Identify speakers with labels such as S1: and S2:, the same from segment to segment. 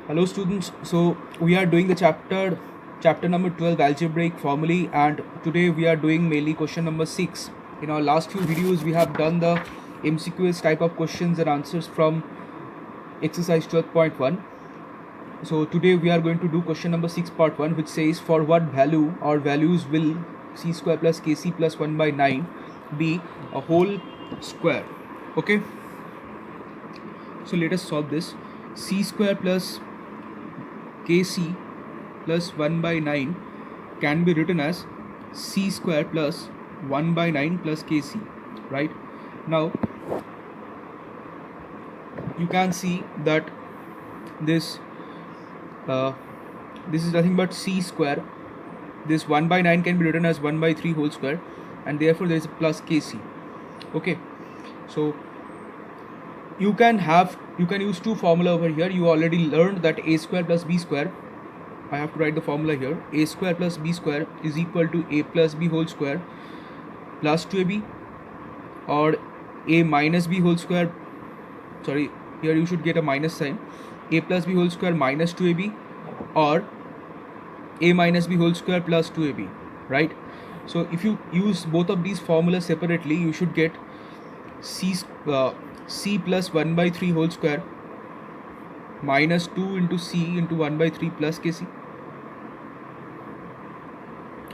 S1: Hello students, so we are doing the chapter number 12 algebraic formulae, and today we are doing mainly question number 6. In our last few videos we have done the MCQs type of questions and answers from exercise 12.1. So today we are going to do question number 6 part 1, which says for what value or values will c square plus kc plus 1 by 9 be a whole square. Okay, so let us solve this. C square plus kc plus 1 by 9 can be written as c square plus 1 by 9 plus kc, right? Now you can see that this this is nothing but c square. This 1 by 9 can be written as 1 by 3 whole square, and therefore there is a plus kc. Okay, so you can use two formula over here. You already learned that a square plus b square, I have to write the formula here. A square plus b square is equal to a plus b whole square plus 2ab, or a minus b whole square, sorry, here you should get a minus sign, a plus b whole square minus 2ab, or a minus b whole square plus 2ab, right? So if you use both of these formulas separately, you should get c plus 1 by 3 whole square minus 2 into c into 1 by 3 plus kc,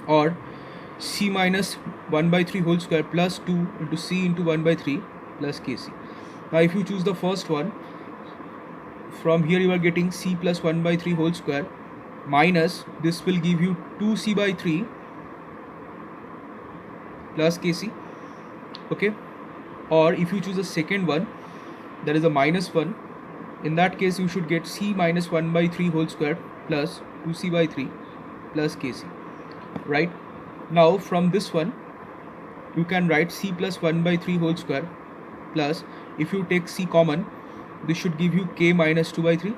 S1: or c minus 1 by 3 whole square plus 2 into c into 1 by 3 plus kc. Now if you choose the first one, from here you are getting c plus 1 by 3 whole square minus, this will give you 2c by 3 plus kc. Okay, or if you choose the second one, that is a minus 1, in that case you should get c minus 1 by 3 whole square plus 2c by 3 plus kc, right? Now from this one you can write c plus 1 by 3 whole square plus, if you take c common, this should give you k minus 2 by 3,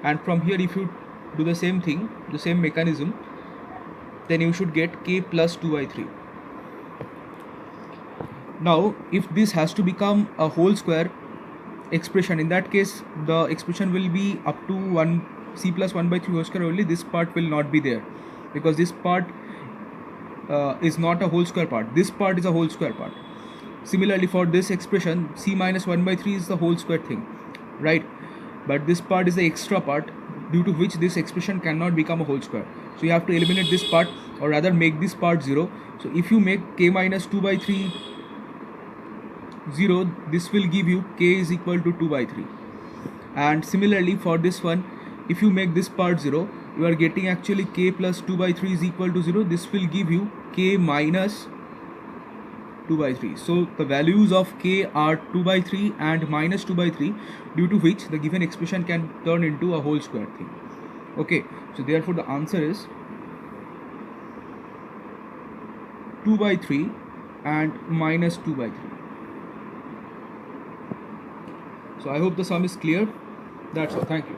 S1: and from here if you do the same thing, the same mechanism, then you should get k plus 2 by 3. Now if this has to become a whole square expression, in that case the expression will be up to 1 c plus 1 by 3 whole square only. This part will not be there because this part is not a whole square part. This part is a whole square part. Similarly for this expression, c minus 1 by 3 is the whole square thing, right? But this part is the extra part, due to which this expression cannot become a whole square. So you have to eliminate this part, or rather make this part 0. So if you make k minus 2 by 3 0, this will give you k is equal to 2 by 3. And similarly for this one, if you make this part 0, you are getting actually k plus 2 by 3 is equal to 0. This will give you k minus 2 by 3. So the values of k are 2 by 3 and minus 2 by 3, due to which the given expression can turn into a whole square thing. Okay, so therefore the answer is 2 by 3 and minus 2 by 3. So I hope the sum is clear. That's all. Thank you.